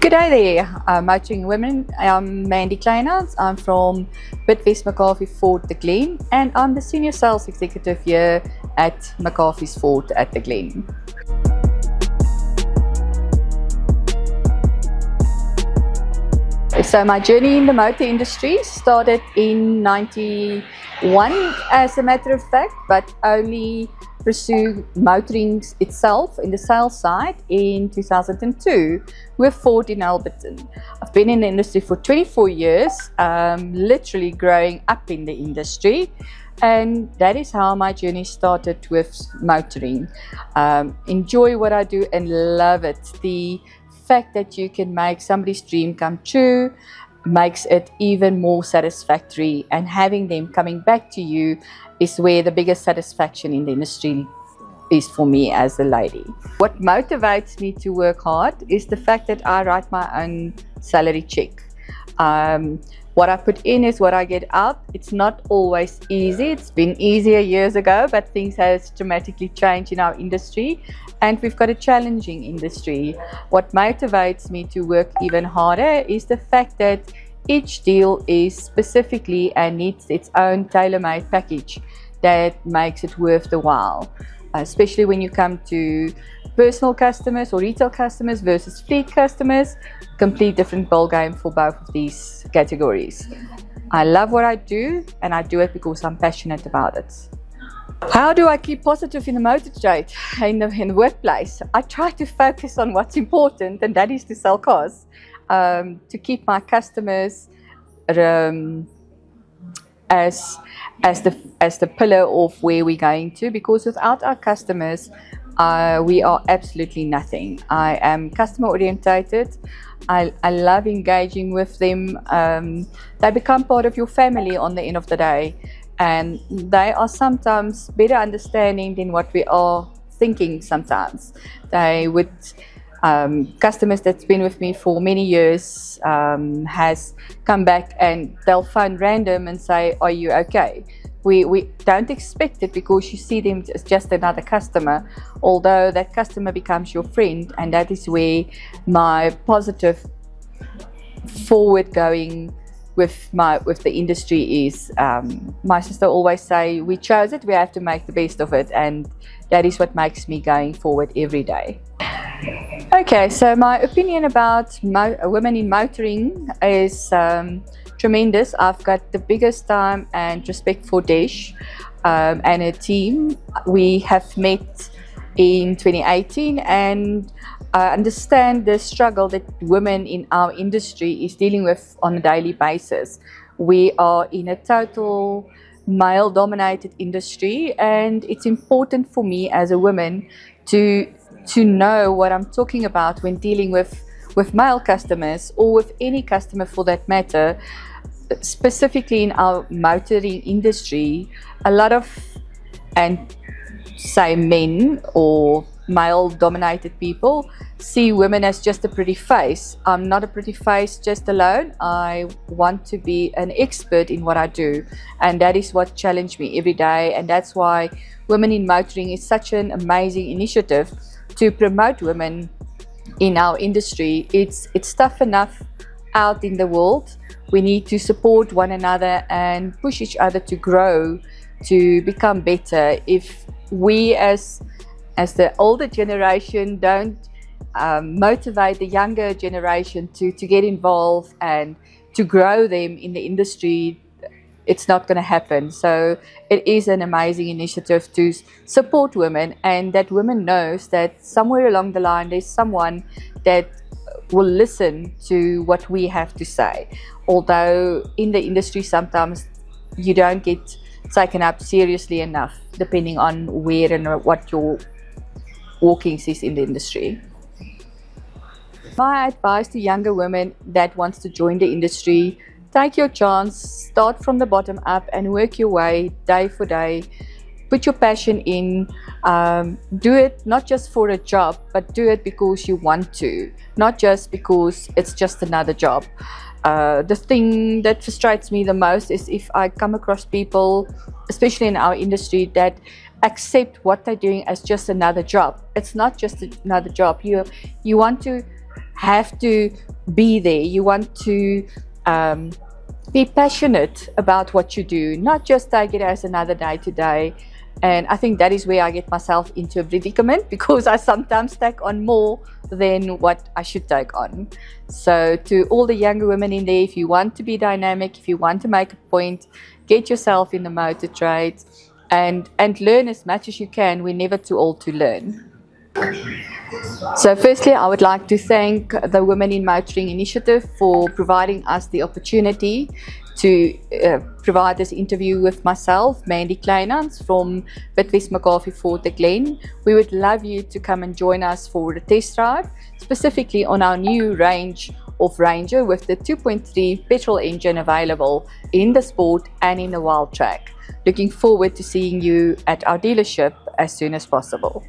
Good day there, motoring women. I'm Mandy. I'm from Bidvest McCarthy Ford The Glen, and I'm the Senior Sales Executive here at McCarthy's Ford at The Glen. So my journey in the motor industry started in '91 as a matter of fact, but only pursued motoring itself in the sales side in 2002 with Ford in Alberton. I've been in the industry for 24 years, literally growing up in the industry, and that is how my journey started with motoring. Enjoy what I do and love it. The fact that you can make somebody's dream come true makes it even more satisfactory, and having them coming back to you is where the biggest satisfaction in the industry is for me as a lady. What motivates me to work hard is the fact that I write my own salary check. What I put in is what I get out. It's not always easy. It's been easier years ago, but things have dramatically changed in our industry, and we've got a challenging industry. What motivates me to work even harder is the fact that each deal is specifically and needs its own tailor-made package that makes it worth the while, especially when you come to personal customers or retail customers versus fleet customers. Complete different ball game for both of these categories. I love what I do, and I do it because I'm passionate about it. How do I keep positive in the motor trade, in the workplace? I try to focus on what's important, and that is to sell cars, to keep my customers as the pillar of where we're going to, because without our customers we are absolutely nothing. I am customer orientated. I love engaging with them. They become part of your family on the end of the day, and they are sometimes better understanding than what we are thinking sometimes. They would customers that's been with me for many years has come back and they'll phone random and say, "Are you okay?" We don't expect it, because you see them as just another customer, although that customer becomes your friend, and that is where my positive forward going with the industry is. My sister always say, we chose it, we have to make the best of it, and that is what makes me going forward every day. Okay, so my opinion about women in motoring is tremendous. I've got the biggest time and respect for Desh and her team. We have met in 2018, and I understand the struggle that women in our industry is dealing with on a daily basis. We are in a total male-dominated industry, and it's important for me as a woman to know what I'm talking about when dealing with male customers, or with any customer for that matter. Specifically in our motoring industry, a lot of, and say men or male dominated people, see women as just a pretty face. I'm not a pretty face just alone. I want to be an expert in what I do, and that is what challenged me every day, and that's why Women in Motoring is such an amazing initiative to promote women in our industry. It's tough enough out in the world. We need to support one another and push each other to grow, to become better. If we as the older generation don't motivate the younger generation to get involved and to grow them in the industry, it's not going to happen. So it is an amazing initiative to support women, and that women knows that somewhere along the line there's someone that will listen to what we have to say. Although in the industry sometimes you don't get taken up seriously enough, depending on where and what your walkings is in the industry. My advice to younger women that wants to join the industry: take your chance, start from the bottom up and work your way day for day. Put your passion in, do it not just for a job, but do it because you want to, not just because it's just another job. The thing that frustrates me the most is if I come across people, especially in our industry, that accept what they're doing as just another job. It's not just another job. You want to have to be there. You want to be passionate about what you do, not just take it as another day to day. And I think that is where I get myself into a predicament, because I sometimes take on more than what I should take on. So to all the younger women in there, if you want to be dynamic, if you want to make a point, get yourself in the motor trade and learn as much as you can. We're never too old to learn. So firstly, I would like to thank the Women in Motoring Initiative for providing us the opportunity to provide this interview with myself, Mandy from Bidvest McCarthy Ford The Glen. We would love you to come and join us for the test drive, specifically on our new range of Ranger with the 2.3 petrol engine available in the Sport and in the Wild Track. Looking forward to seeing you at our dealership as soon as possible.